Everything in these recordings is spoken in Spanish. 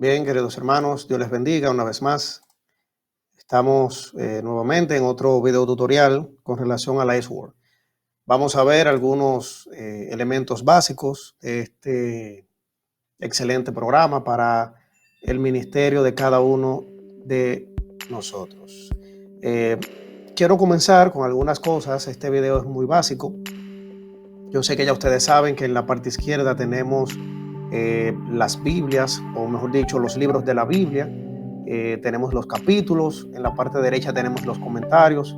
Bien, queridos hermanos, Dios les bendiga una vez más. Estamos nuevamente en otro video tutorial con relación a la S-Word. Vamos a ver algunos elementos básicos de este excelente programa para el ministerio de cada uno de nosotros. Quiero comenzar con algunas cosas. Este video es muy básico. Yo sé que ya ustedes saben que en la parte izquierda tenemos las Biblias, o mejor dicho, los libros de la Biblia. Tenemos los capítulos, en la parte derecha tenemos los comentarios,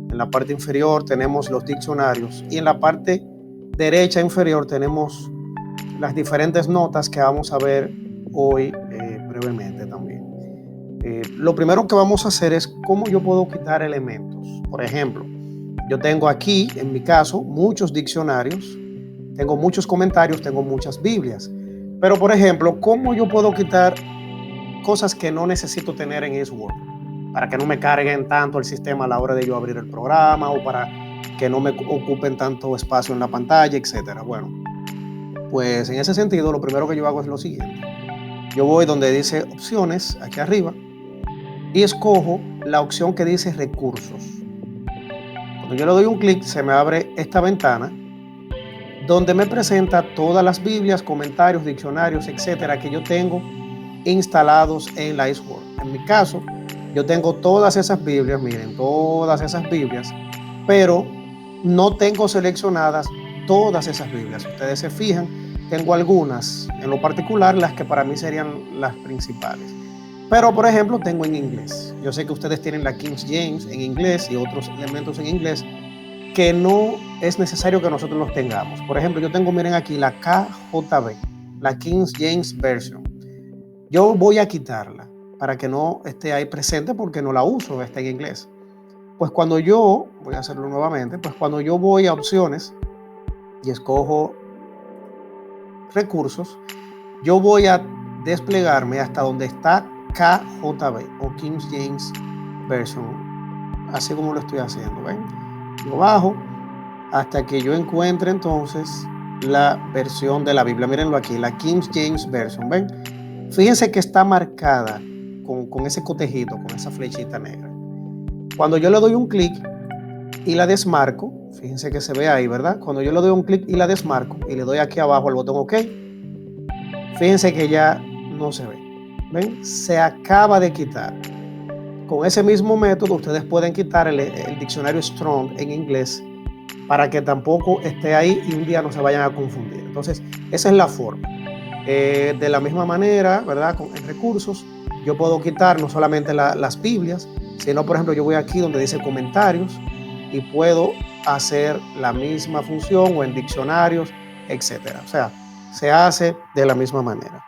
en la parte inferior tenemos los diccionarios y en la parte derecha inferior tenemos las diferentes notas que vamos a ver hoy brevemente también. Lo primero que vamos a hacer es cómo yo puedo quitar elementos. Por ejemplo, yo tengo aquí, en mi caso, muchos diccionarios, tengo muchos comentarios, tengo muchas Biblias. Pero, por ejemplo, ¿cómo yo puedo quitar cosas que no necesito tener en S-Word? Para que no me carguen tanto el sistema a la hora de yo abrir el programa o para que no me ocupen tanto espacio en la pantalla, etcétera. Bueno, pues en ese sentido, lo primero que yo hago es lo siguiente. Yo voy donde dice opciones, aquí arriba, y escojo la opción que dice recursos. Cuando yo le doy un clic, se me abre esta ventana donde me presenta todas las Biblias, comentarios, diccionarios, etcétera, que yo tengo instalados en la S-Word. En mi caso, yo tengo todas esas Biblias, miren, todas esas Biblias, pero no tengo seleccionadas todas esas Biblias. Ustedes se fijan, tengo algunas, en lo particular, las que para mí serían las principales. Pero, por ejemplo, tengo en inglés. Yo sé que ustedes tienen la King James en inglés y otros elementos en inglés que no es necesario que nosotros los tengamos. Por ejemplo, yo tengo, miren aquí, la KJV, la King James Version. Yo voy a quitarla para que no esté ahí presente porque no la uso, está en inglés. Pues cuando yo, voy a hacerlo nuevamente, pues cuando yo voy a opciones y escojo recursos, yo voy a desplegarme hasta donde está KJV o King James Version, así como lo estoy haciendo, ¿ven? Yo bajo hasta que yo encuentre entonces la versión de la Biblia. Mírenlo aquí, la King James Version, ¿ven? Fíjense que está marcada con ese cotejito, con esa flechita negra. Cuando yo le doy un clic y la desmarco, fíjense que se ve ahí, ¿verdad? Cuando yo le doy un clic y la desmarco y le doy aquí abajo al botón OK, fíjense que ya no se ve. ¿Ven? Se acaba de quitar. Con ese mismo método ustedes pueden quitar el diccionario Strong en inglés para que tampoco esté ahí y un día no se vayan a confundir. Entonces, esa es la forma. De la misma manera, ¿verdad? En recursos, yo puedo quitar no solamente las Biblias, sino, por ejemplo, yo voy aquí donde dice comentarios y puedo hacer la misma función o en diccionarios, etcétera. O sea, se hace de la misma manera.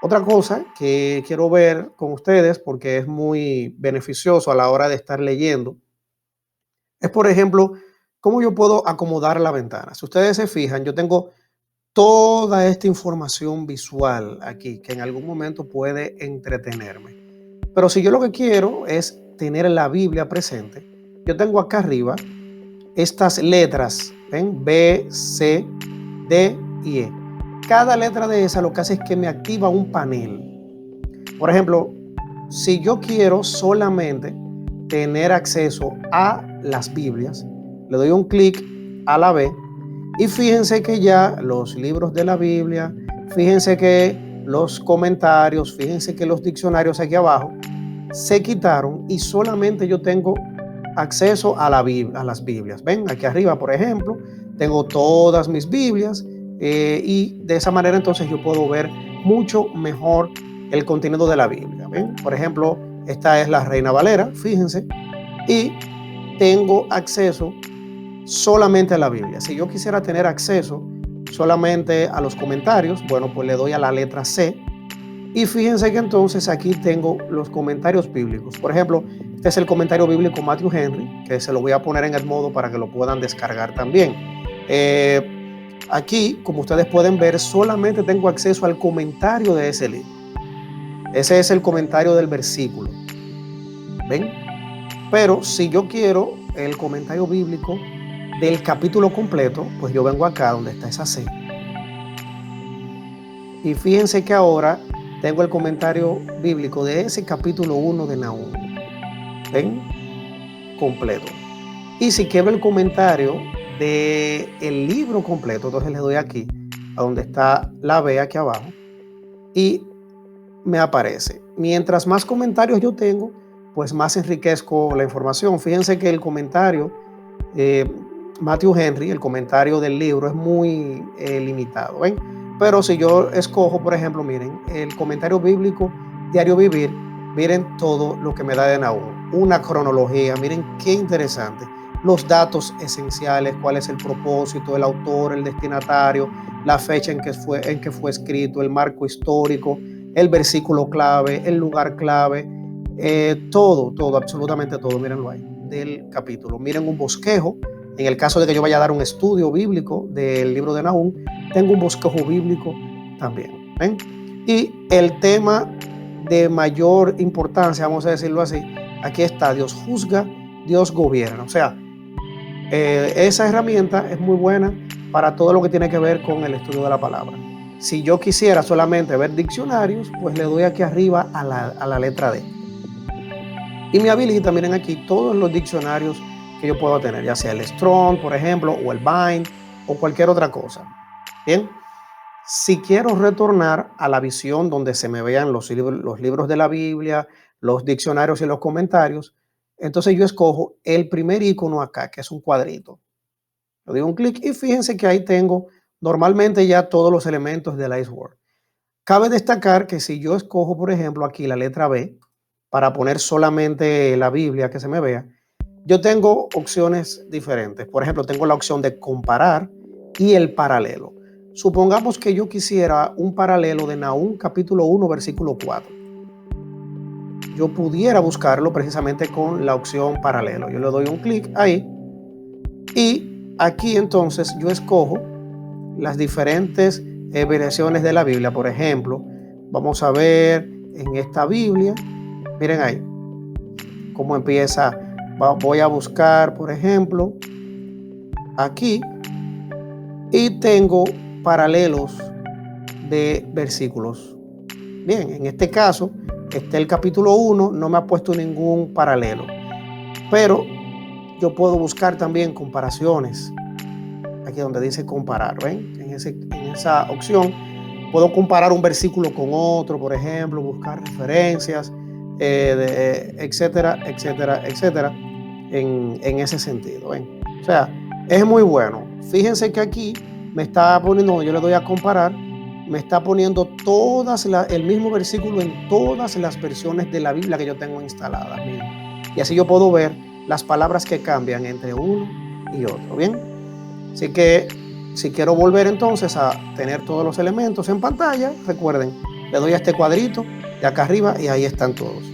Otra cosa que quiero ver con ustedes, porque es muy beneficioso a la hora de estar leyendo, es, por ejemplo, cómo yo puedo acomodar la ventana. Si ustedes se fijan, yo tengo toda esta información visual aquí que en algún momento puede entretenerme. Pero si yo lo que quiero es tener la Biblia presente, yo tengo acá arriba estas letras, ¿ven? B, C, D y E. Cada letra de esa lo que hace es que me activa un panel. Por ejemplo, si yo quiero solamente tener acceso a las Biblias, le doy un clic a la B y fíjense que ya los libros de la Biblia, fíjense que los comentarios, fíjense que los diccionarios aquí abajo se quitaron y solamente yo tengo acceso a las Biblias. Ven, aquí arriba, por ejemplo, tengo todas mis Biblias y de esa manera entonces yo puedo ver mucho mejor el contenido de la Biblia. ¿Ven? Por ejemplo, esta es la Reina Valera, fíjense, y tengo acceso solamente a la Biblia. Si yo quisiera tener acceso solamente a los comentarios, bueno, pues le doy a la letra C y fíjense que entonces aquí tengo los comentarios bíblicos. Por ejemplo, este es el comentario bíblico Matthew Henry, que se lo voy a poner en el modo para que lo puedan descargar también. Aquí, como ustedes pueden ver, solamente tengo acceso al comentario de ese libro. Ese es el comentario del versículo. ¿Ven? Pero si yo quiero el comentario bíblico del capítulo completo, pues yo vengo acá donde está esa C. Y fíjense que ahora tengo el comentario bíblico de ese capítulo 1 de Nahum. ¿Ven? Completo. Y si quiero el comentario del libro completo, entonces le doy aquí, a donde está la B aquí abajo, y me aparece. Mientras más comentarios yo tengo, pues más enriquezco la información. Fíjense que el comentario, Matthew Henry, el comentario del libro es muy limitado, ¿ven? Pero si yo escojo, por ejemplo, miren, el comentario bíblico Diario Vivir, miren todo lo que me da de Nahum, una cronología, miren qué interesante, los datos esenciales, cuál es el propósito, el autor, el destinatario, la fecha en que fue escrito, el marco histórico, el versículo clave, el lugar clave, todo, absolutamente todo, mírenlo ahí, del capítulo. Miren un bosquejo, en el caso de que yo vaya a dar un estudio bíblico del libro de Nahum, tengo un bosquejo bíblico también, ¿ven? Y el tema de mayor importancia, vamos a decirlo así, aquí está, Dios juzga, Dios gobierna. O sea, esa herramienta es muy buena para todo lo que tiene que ver con el estudio de la palabra. Si yo quisiera solamente ver diccionarios, pues le doy aquí arriba a la letra D. Y me habilita, miren aquí, todos los diccionarios que yo puedo tener, ya sea el Strong, por ejemplo, o el Bind, o cualquier otra cosa. Bien, si quiero retornar a la visión donde se me vean los libros de la Biblia, los diccionarios y los comentarios, entonces yo escojo el primer icono acá, que es un cuadrito. Le doy un clic y fíjense que ahí tengo normalmente ya todos los elementos del Iceworld. Cabe destacar que si yo escojo, por ejemplo, aquí la letra B, para poner solamente la Biblia que se me vea, yo tengo opciones diferentes. Por ejemplo, tengo la opción de comparar y el paralelo. Supongamos que yo quisiera un paralelo de Nahum capítulo 1, versículo 4. Yo pudiera buscarlo precisamente con la opción paralelo. Yo le doy un clic ahí y aquí entonces yo escojo las diferentes versiones de la Biblia. Por ejemplo, vamos a ver en esta Biblia, miren ahí cómo empieza. Voy a buscar, por ejemplo, aquí y tengo paralelos de versículos. Bien, en este caso, el capítulo 1 no me ha puesto ningún paralelo, pero yo puedo buscar también comparaciones. Aquí donde dice comparar, ¿ven? En esa opción puedo comparar un versículo con otro, por ejemplo, buscar referencias, etcétera, etcétera, etcétera, en ese sentido, ¿ven? O sea, es muy bueno. Fíjense que aquí me está poniendo, yo le doy a comparar, me está poniendo el mismo versículo en todas las versiones de la Biblia que yo tengo instaladas. Miren. Y así yo puedo ver las palabras que cambian entre uno y otro, ¿bien? Así que si quiero volver entonces a tener todos los elementos en pantalla, recuerden, le doy a este cuadrito de acá arriba y ahí están todos.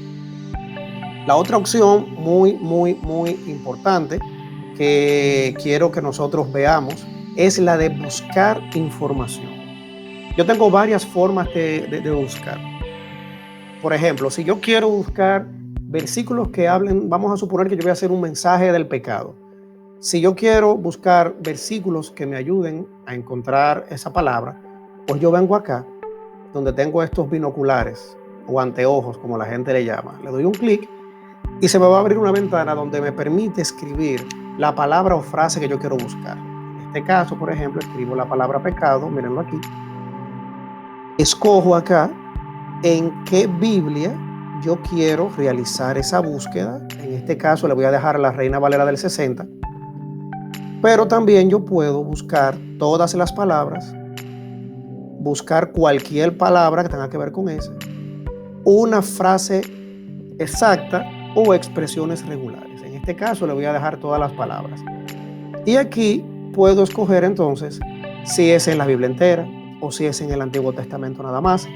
La otra opción muy importante que quiero que nosotros veamos es la de buscar información. Yo tengo varias formas de buscar. Por ejemplo, si yo quiero buscar versículos que hablen, vamos a suponer que yo voy a hacer un mensaje del pecado. Si yo quiero buscar versículos que me ayuden a encontrar esa palabra, pues yo vengo acá, donde tengo estos binoculares o anteojos, como la gente le llama. Le doy un clic y se me va a abrir una ventana donde me permite escribir la palabra o frase que yo quiero buscar. En este caso, por ejemplo, escribo la palabra pecado, mírenlo aquí. Escojo acá en qué Biblia yo quiero realizar esa búsqueda. En este caso le voy a dejar la Reina Valera del 60. Pero también yo puedo buscar todas las palabras, buscar cualquier palabra que tenga que ver con esa, una frase exacta o expresiones regulares. En este caso le voy a dejar todas las palabras. Y aquí puedo escoger entonces si es en la Biblia entera, o si es en el Antiguo Testamento nada más,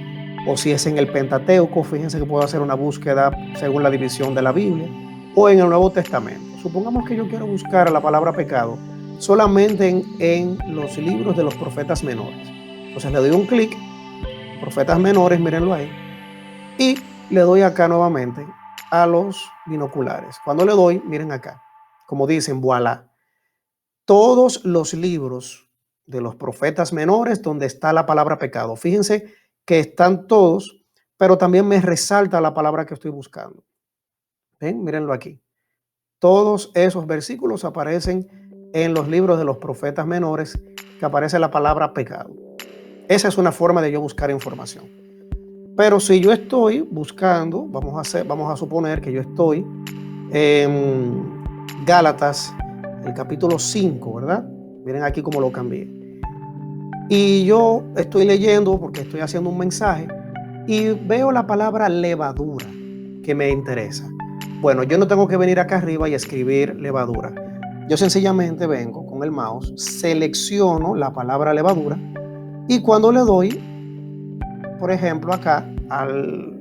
o si es en el Pentateuco. Fíjense que puedo hacer una búsqueda según la división de la Biblia, o en el Nuevo Testamento. Supongamos que yo quiero buscar la palabra pecado solamente en los libros de los profetas menores. Entonces le doy un clic, profetas menores, mírenlo ahí, y le doy acá nuevamente a los binoculares. Cuando le doy, miren acá, como dicen, voilà, todos los libros de los profetas menores donde está la palabra pecado. Fíjense que están todos pero también me resalta la palabra que estoy buscando. ¿Ven? Mírenlo aquí. Todos esos versículos aparecen en los libros de los profetas menores, que aparece la palabra pecado. Esa es una forma de yo buscar información. Pero si yo estoy buscando, vamos a suponer que yo estoy en Gálatas, el capítulo 5, ¿verdad? Miren aquí cómo lo cambié. Y yo estoy leyendo porque estoy haciendo un mensaje y veo la palabra levadura que me interesa. Bueno, yo no tengo que venir acá arriba y escribir levadura. Yo sencillamente vengo con el mouse, selecciono la palabra levadura y cuando le doy, por ejemplo, acá al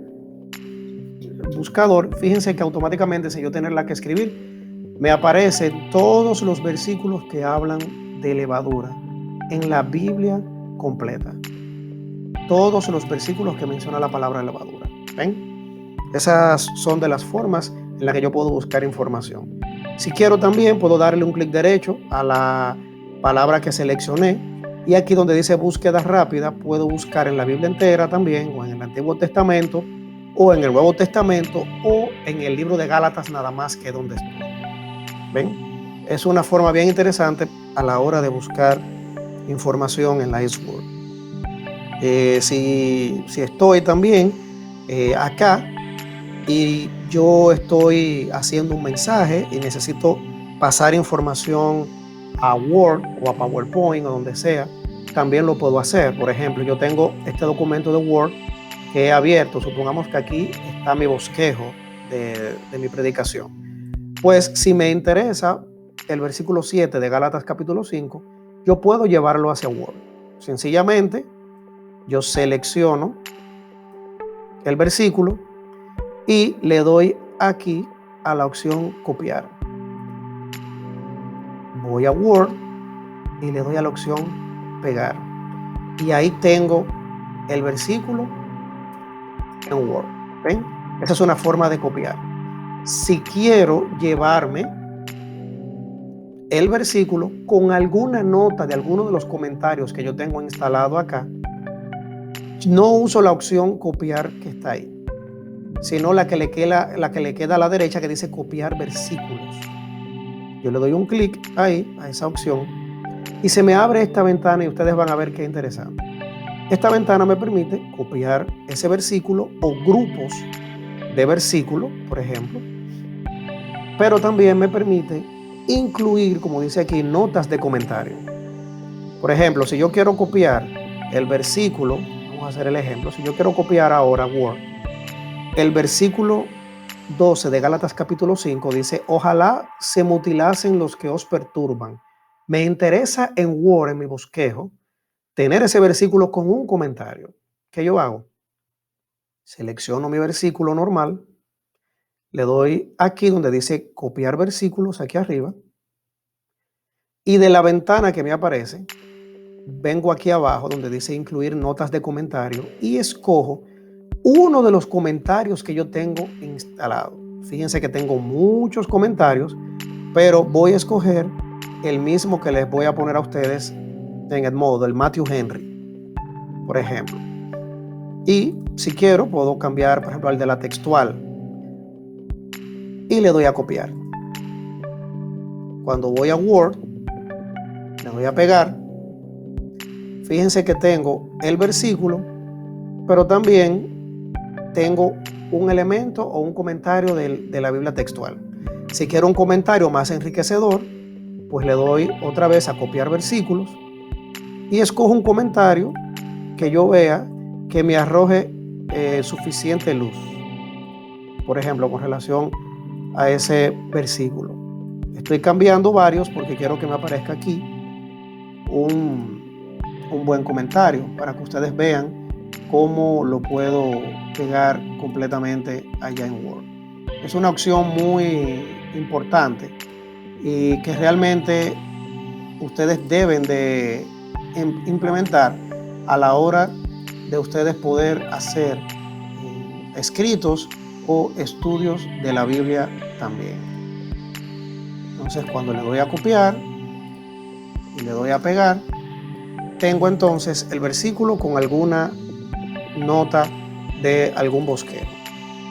buscador, fíjense que automáticamente, sin yo tenerla que escribir, me aparecen todos los versículos que hablan de levadura en la Biblia completa. Todos los versículos que menciona la palabra levadura. ¿Ven? Esas son de las formas en las que yo puedo buscar información. Si quiero también puedo darle un clic derecho a la palabra que seleccioné y aquí donde dice búsqueda rápida puedo buscar en la Biblia entera también o en el Antiguo Testamento o en el Nuevo Testamento o en el libro de Gálatas nada más que donde estoy. ¿Ven? Es una forma bien interesante a la hora de buscar información en la Eastword. Si estoy también acá y yo estoy haciendo un mensaje y necesito pasar información a Word o a PowerPoint o donde sea, también lo puedo hacer. Por ejemplo, yo tengo este documento de Word que he abierto. Supongamos que aquí está mi bosquejo de mi predicación. Pues si me interesa el versículo 7 de Gálatas capítulo 5, yo puedo llevarlo hacia Word. Sencillamente, yo selecciono el versículo y le doy aquí a la opción copiar. Voy a Word y le doy a la opción pegar. Y ahí tengo el versículo en Word. ¿Ven? Esa es una forma de copiar. Si quiero llevarme el versículo con alguna nota de alguno de los comentarios que yo tengo instalado acá, no uso la opción copiar que está ahí, sino la que le queda a la derecha que dice copiar versículos. Yo le doy un clic ahí, a esa opción, y se me abre esta ventana y ustedes van a ver qué interesante. Esta ventana me permite copiar ese versículo o grupos de versículos, por ejemplo, pero también me permite incluir, como dice aquí, notas de comentario. Por ejemplo, si yo quiero copiar el versículo, vamos a hacer el ejemplo, si yo quiero copiar ahora Word, el versículo 12 de Gálatas capítulo 5 dice, ojalá se mutilasen los que os perturban. Me interesa en Word, en mi bosquejo, tener ese versículo con un comentario. ¿Qué yo hago? Selecciono mi versículo normal, le doy aquí donde dice copiar versículos, aquí arriba, y de la ventana que me aparece, vengo aquí abajo donde dice incluir notas de comentario y escojo uno de los comentarios que yo tengo instalado. Fíjense que tengo muchos comentarios, pero voy a escoger el mismo que les voy a poner a ustedes en el modo, el Matthew Henry, por ejemplo. Y si quiero, puedo cambiar, por ejemplo, al de la textual y le doy a copiar. Cuando voy a Word, le doy a pegar. Fíjense que tengo el versículo, pero también tengo un elemento o un comentario de la Biblia textual. Si quiero un comentario más enriquecedor, pues le doy otra vez a copiar versículos y escojo un comentario que yo vea que me arroje suficiente luz. Por ejemplo, con relación a ese versículo. Estoy cambiando varios porque quiero que me aparezca aquí un buen comentario para que ustedes vean cómo lo puedo pegar completamente allá en Word. Es una opción muy importante y que realmente ustedes deben de implementar a la hora de ustedes poder hacer escritos o estudios de la Biblia también. Entonces, cuando le doy a copiar y le doy a pegar, tengo entonces el versículo con alguna nota de algún bosquejo.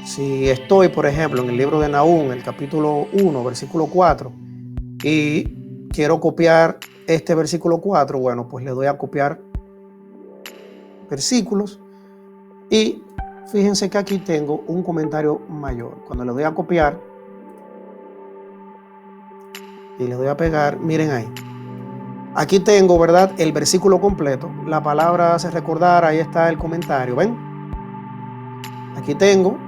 Si estoy, por ejemplo, en el libro de Nahum, el capítulo 1, versículo 4, y quiero copiar este versículo 4, bueno, pues le doy a copiar versículos y fíjense que aquí tengo un comentario mayor. Cuando le doy a copiar y le doy a pegar, miren ahí. Aquí tengo, ¿verdad?, el versículo completo. La palabra hace recordar, ahí está el comentario, ¿ven? Aquí tengo: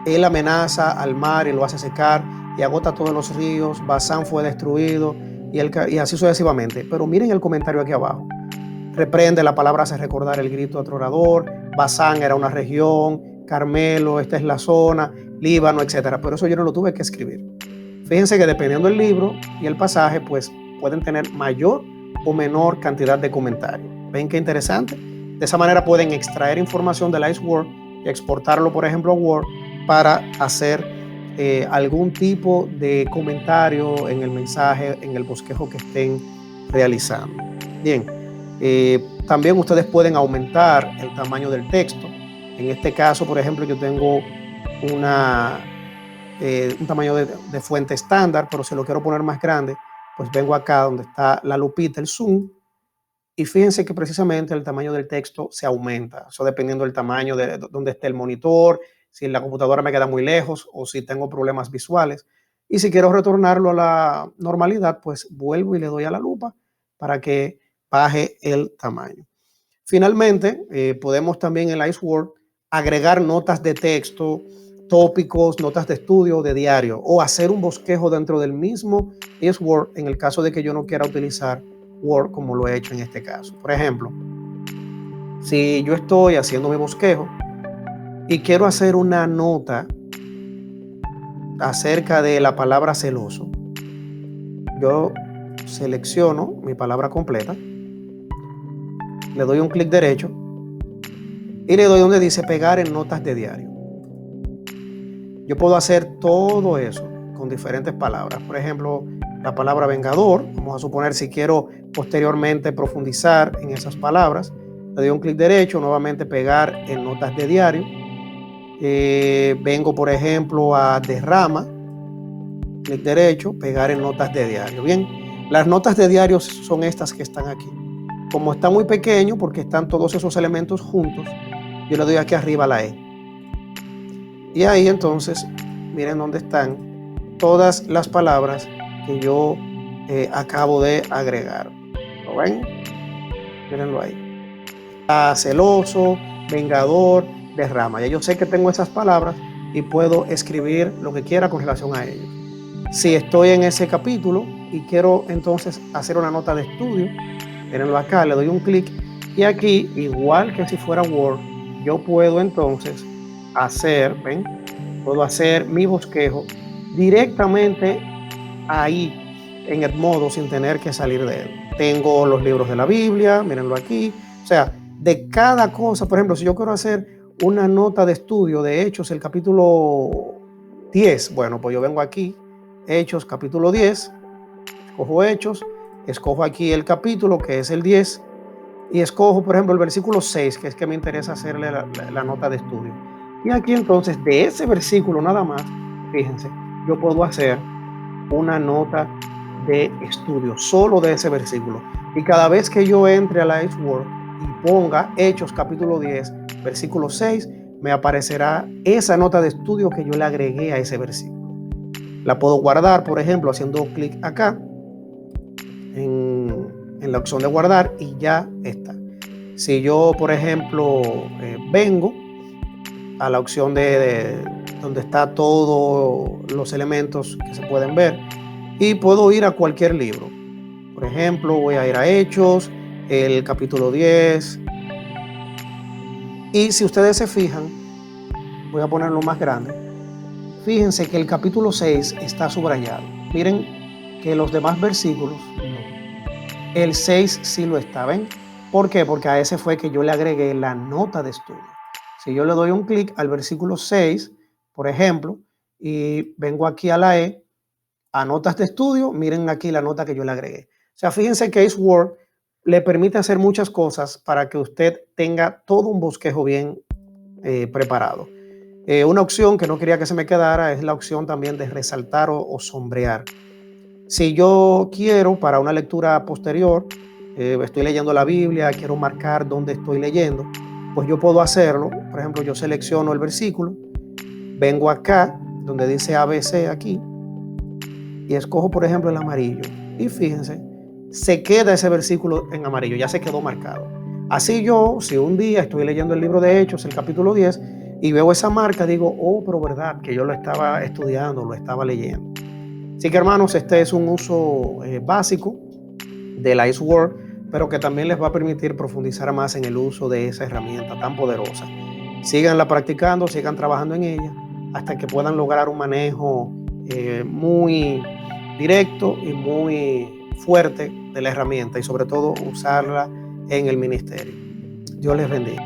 él amenaza al mar y lo hace secar y agota todos los ríos. Basán fue destruido y así sucesivamente. Pero miren el comentario aquí abajo. Reprende, la palabra hace recordar el grito atrorador. Basán era una región, Carmelo, esta es la zona, Líbano, etcétera. Pero eso yo no lo tuve que escribir. Fíjense que dependiendo del libro y el pasaje, pues pueden tener mayor o menor cantidad de comentarios. ¿Ven qué interesante? De esa manera pueden extraer información del Iceworld y exportarlo, por ejemplo, a Word para hacer algún tipo de comentario en el mensaje, en el bosquejo que estén realizando. Bien, también ustedes pueden aumentar el tamaño del texto. En este caso, por ejemplo, yo tengo un tamaño de fuente estándar, pero si lo quiero poner más grande, pues vengo acá donde está la lupita, el zoom, y fíjense que precisamente el tamaño del texto se aumenta, eso dependiendo del tamaño de donde esté el monitor, si la computadora me queda muy lejos o si tengo problemas visuales. Y si quiero retornarlo a la normalidad, pues vuelvo y le doy a la lupa para que baje el tamaño. Finalmente, podemos también en Iceworld agregar notas de texto, tópicos, notas de estudio, de diario, o hacer un bosquejo dentro del mismo Iceworld en el caso de que yo no quiera utilizar Word como lo he hecho en este caso. Por ejemplo, si yo estoy haciendo mi bosquejo y quiero hacer una nota acerca de la palabra celoso, yo selecciono mi palabra completa, le doy un clic derecho y le doy donde dice pegar en notas de diario. Yo puedo hacer todo eso con diferentes palabras. Por ejemplo, la palabra vengador, vamos a suponer si quiero posteriormente profundizar en esas palabras, le doy un clic derecho, nuevamente pegar en notas de diario. Vengo, por ejemplo, a derrama, clic derecho, pegar en notas de diario. Bien, las notas de diario son estas que están aquí. Como está muy pequeño, porque están todos esos elementos juntos, yo le doy aquí arriba a la E. Y ahí entonces, miren dónde están todas las palabras que yo acabo de agregar. ¿Lo ven? Mírenlo ahí. Celoso, vengador, derrama. Ya yo sé que tengo esas palabras y puedo escribir lo que quiera con relación a ellos. Si estoy en ese capítulo y quiero entonces hacer una nota de estudio, mírenlo acá, le doy un clic y aquí, igual que si fuera Word, yo puedo entonces hacer, ¿ven? Puedo hacer mi bosquejo directamente ahí en Edmodo sin tener que salir de él. Tengo los libros de la Biblia, mírenlo aquí. O sea, de cada cosa, por ejemplo, si yo quiero hacer una nota de estudio de Hechos, el capítulo 10, bueno, pues yo vengo aquí, Hechos, capítulo 10, escojo Hechos, escojo aquí el capítulo, que es el 10, y escojo, por ejemplo, el versículo 6, que es que me interesa hacerle la nota de estudio. Y aquí entonces, de ese versículo nada más, fíjense, yo puedo hacer una nota de estudio solo de ese versículo. Y cada vez que yo entre a la Iceworld y ponga Hechos capítulo 10, versículo 6, me aparecerá esa nota de estudio que yo le agregué a ese versículo. La puedo guardar, por ejemplo, haciendo clic acá en la opción de guardar y ya está. Si yo, por ejemplo, vengo a la opción de donde está todos los elementos que se pueden ver y puedo ir a cualquier libro. Por ejemplo, voy a ir a Hechos, el capítulo 10. Y si ustedes se fijan, voy a ponerlo más grande. Fíjense que el capítulo 6 está subrayado. Miren que los demás versículos no. El 6 sí lo está, ¿ven? ¿Por qué? Porque a ese fue que yo le agregué la nota de estudio. Si yo le doy un clic al versículo 6, por ejemplo, y vengo aquí a la E, a notas de estudio, miren aquí la nota que yo le agregué. O sea, fíjense que Word le permite hacer muchas cosas para que usted tenga todo un bosquejo bien preparado. Una opción que no quería que se me quedara es la opción también de resaltar o sombrear. Si yo quiero para una lectura posterior, estoy leyendo la Biblia, quiero marcar dónde estoy leyendo, pues yo puedo hacerlo. Por ejemplo, yo selecciono el versículo, vengo acá, donde dice ABC aquí, y escojo, por ejemplo, el amarillo. Y fíjense, se queda ese versículo en amarillo, ya se quedó marcado. Así yo, si un día estoy leyendo el libro de Hechos, el capítulo 10, y veo esa marca, digo, oh, pero verdad, que yo lo estaba estudiando, lo estaba leyendo. Así que, hermanos, este es un uso básico de la Word, pero que también les va a permitir profundizar más en el uso de esa herramienta tan poderosa. Síganla practicando, sigan trabajando en ella, hasta que puedan lograr un manejo muy directo y muy fuerte de la herramienta, y sobre todo usarla en el ministerio. Dios les bendiga.